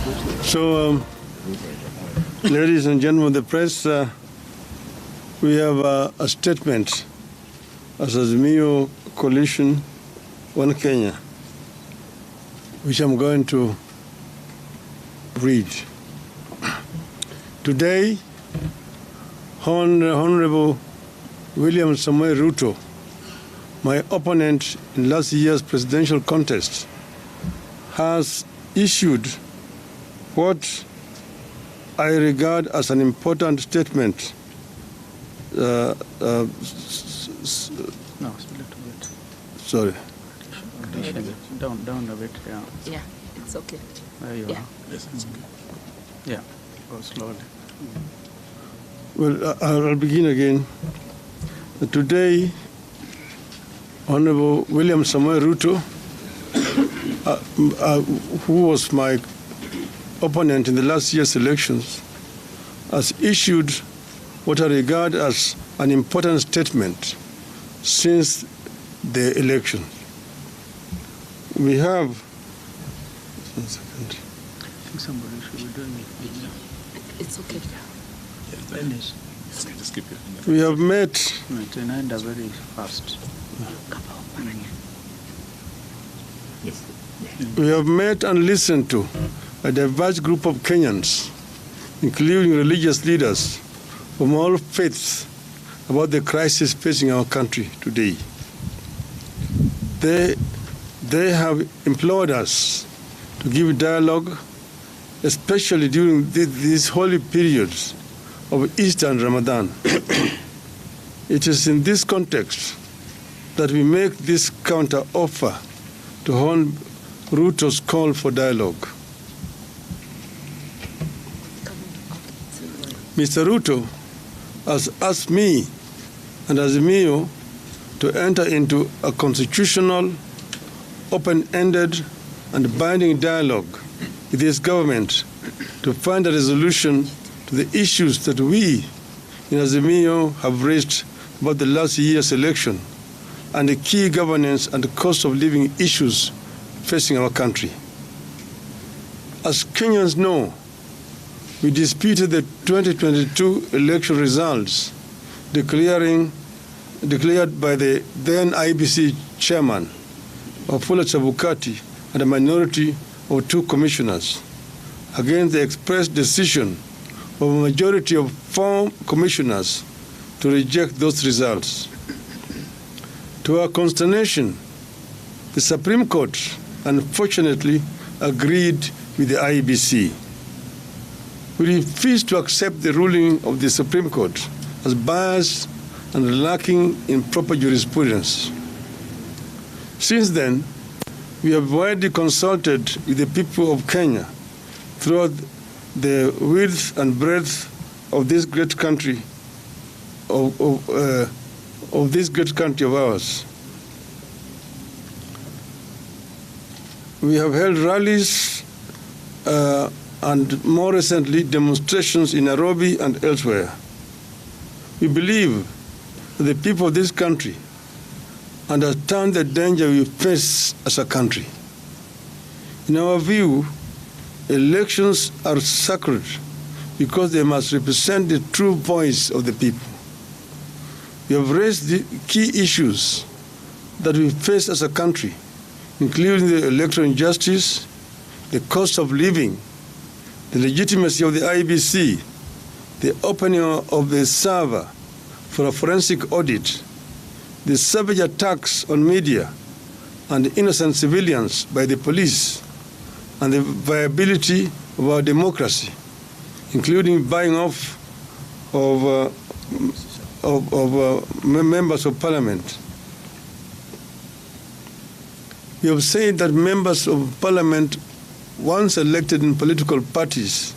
So, ladies and gentlemen of the press, we have a statement as Azimio Coalition One Kenya, which I'm going to read. Today, Honorable William Samoei Ruto, my opponent in last year's presidential contest, has issued what I regard as an important statement. No, it's a little bit. Sorry. Down a bit, yeah. Yeah, it's okay. There you Yeah. are. Yes, it's okay. Yeah, go slowly. Well, I'll begin again. Today, Honorable William Samoei Ruto, who was my opponent in the last year's elections, has issued what I regard as an important statement since the election. We have, one second. I think somebody should be doing it. It's okay. Finish. Just keep your hand up. We have met No, it will end up very fast. Yes. We have met and listened to a diverse group of Kenyans, including religious leaders from all faiths, about the crisis facing our country today. They have implored us to give dialogue, especially during these holy periods of Easter and Ramadan. It is in this context that we make this counter-offer to Hon. Ruto's call for dialogue. Mr. Ruto has asked me and Azimio to enter into a constitutional, open-ended, and binding dialogue with his government to find a resolution to the issues that we in Azimio have raised about the last year's election and the key governance and cost of living issues facing our country. As Kenyans know, we disputed the 2022 election results declared by the then IBC chairman, Wafula Chebukati, and a minority of 2 commissioners against the express decision of a majority of 4 commissioners to reject those results. To our consternation, the Supreme Court unfortunately agreed with the IEBC. We refuse to accept the ruling of the Supreme Court as biased and lacking in proper jurisprudence. Since then, we have widely consulted with the people of Kenya throughout the width and breadth of this great country of this great country of ours. We have held rallies and more recently demonstrations in Nairobi and elsewhere. We believe that the people of this country understand the danger we face as a country. In our view, elections are sacred because they must represent the true voice of the people. We have raised the key issues that we face as a country, including the electoral injustice, the cost of living, the legitimacy of the IBC, the opening of the server for a forensic audit, the savage attacks on media and innocent civilians by the police, and the viability of our democracy, including buying off of members of parliament. We have said that members of parliament, once elected in political parties,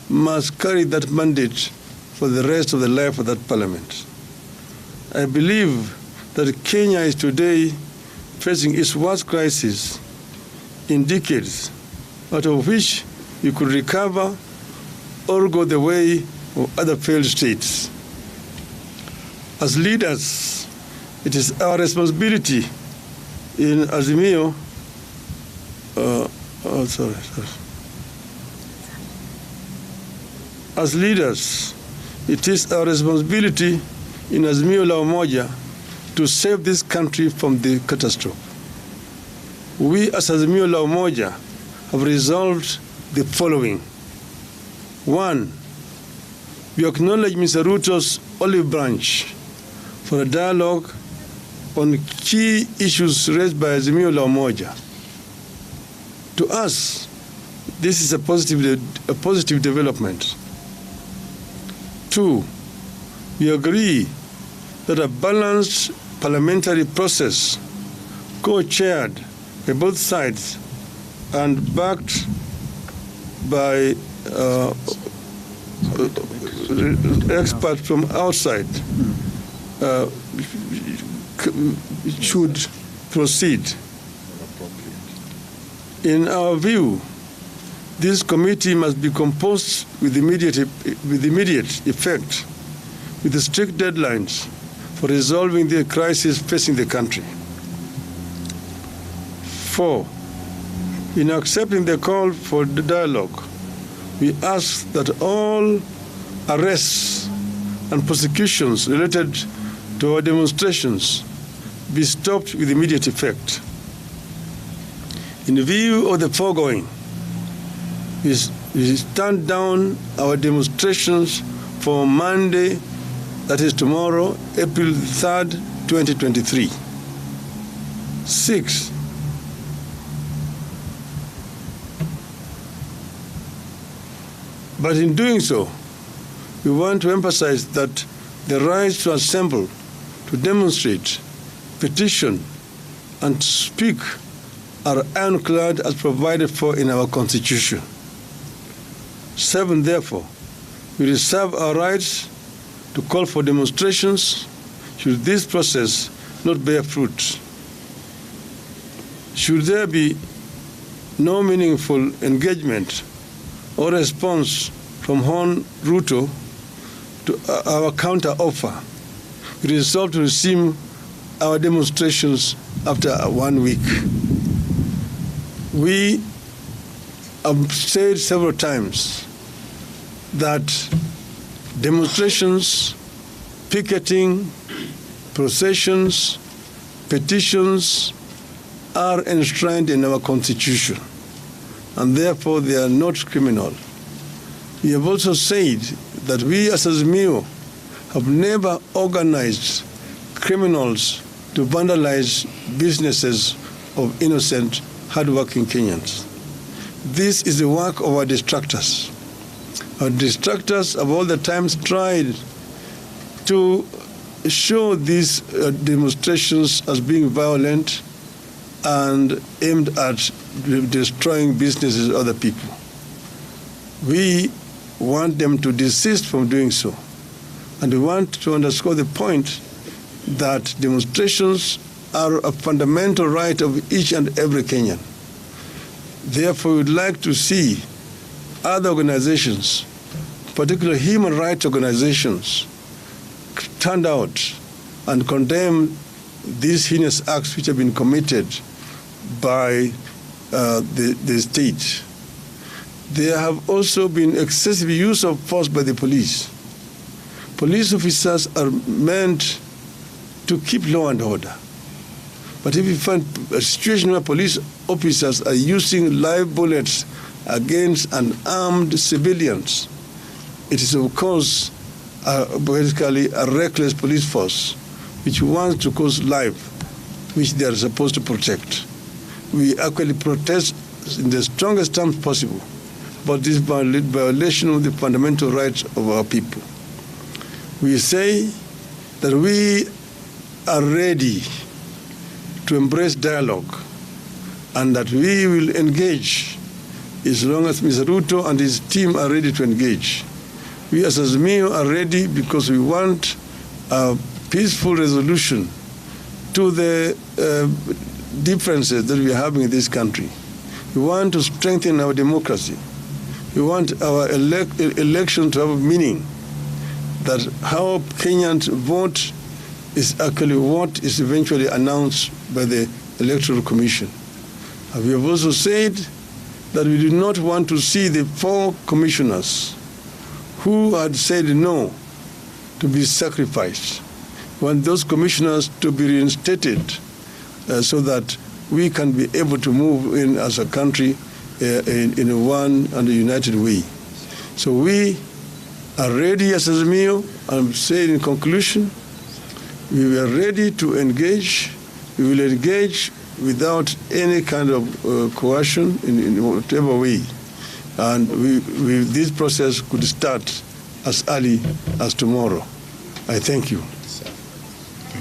must carry that mandate for the rest of the life of that parliament. I believe that Kenya is today facing its worst crisis in decades, out of which we could recover or go the way of other failed states. As leaders, it is our responsibility in Azimio, As leaders, it is our responsibility in Azimio la Umoja to save this country from the catastrophe. We as Azimio la Umoja have resolved the following. 1. We acknowledge Mr. Ruto's olive branch for a dialogue on key issues raised by Azimio la Umoja. To us, this is a positive development. 2. We agree that a balanced parliamentary process, co-chaired by both sides and backed by experts from outside, should proceed. In our view, this committee must be composed with immediate effect, with strict deadlines for resolving the crisis facing the country. 4. In accepting the call for the dialogue, we ask that all arrests and prosecutions related to our demonstrations be stopped with immediate effect. In view of the foregoing, we stand down our demonstrations for Monday, that is tomorrow, April 3rd, 2023. 6. But in doing so, we want to emphasize that the right to assemble, to demonstrate, petition, and speak are ironclad as provided for in our Constitution. 7, therefore, we reserve our rights to call for demonstrations should this process not bear fruit. Should there be no meaningful engagement or response from Hon Ruto to our counter-offer, we resolve to resume our demonstrations after 1 week. We have said several times that demonstrations, picketing, processions, petitions are enshrined in our Constitution, and therefore they are not criminal. We have also said that we as Azimio have never organized criminals to vandalize businesses of innocent, hardworking Kenyans. This is the work of our distractors. Our distractors have all the times tried to show these demonstrations as being violent and aimed at destroying businesses of other people. We want them to desist from doing so. And we want to underscore the point that demonstrations are a fundamental right of each and every Kenyan. Therefore, we would like to see other organizations, particularly human rights organizations, stand out and condemn these heinous acts which have been committed by the state. There have also been excessive use of force by the police. Police officers are meant to keep law and order. But if you find a situation where police officers are using live bullets against unarmed civilians, it is, of course, basically a reckless police force which wants to cause life, which they are supposed to protect. We actually protest in the strongest terms possible about this violation of the fundamental rights of our people. We say that we are ready to embrace dialogue and that we will engage as long as Mr. Ruto and his team are ready to engage. We as Azimio are ready because we want a peaceful resolution to the differences that we are having in this country. We want to strengthen our democracy. We want our election to have meaning, that how Kenyans vote is actually what is eventually announced by the Electoral Commission. And we have also said that we do not want to see the 4 commissioners who had said no to be sacrificed. We want those commissioners to be reinstated so that we can be able to move in as a country in a one and a united way. So we are ready as Azimio. I'm saying in conclusion, we are ready to engage. We will engage without any kind of coercion in whatever way. And this process could start as early as tomorrow. I thank you.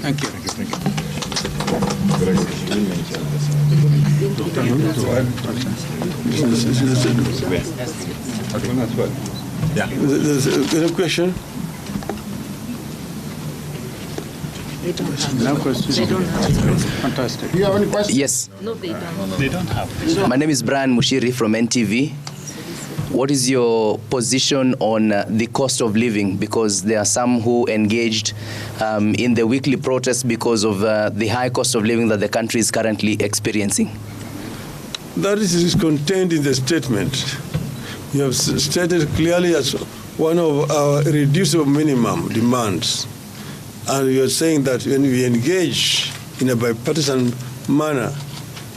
Thank you. Thank you. There's a question? No questions. They don't have. Fantastic. Do you have any questions? Yes. No, they don't have. My name is Brian Mushiri from NTV. What is your position on the cost of living? Because there are some who engaged in the weekly protest because of the high cost of living that the country is currently experiencing. That is contained in the statement. You have stated clearly as one of our irreducible minimum demands. And you are saying that when we engage in a bipartisan manner,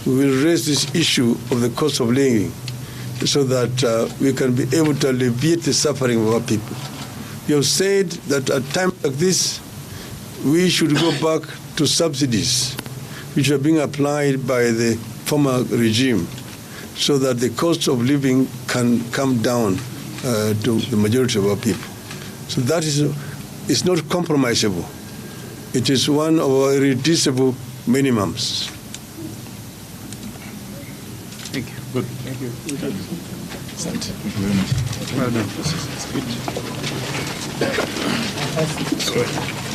we will raise this issue of the cost of living so that we can be able to alleviate the suffering of our people. You have said that at times like this, we should go back to subsidies which are being applied by the former regime so that the cost of living can come down to the majority of our people. So that is not compromisable. It is one of our irreducible minimums. Thank you. Good. Thank you. Thank you very much. Well done. This is good.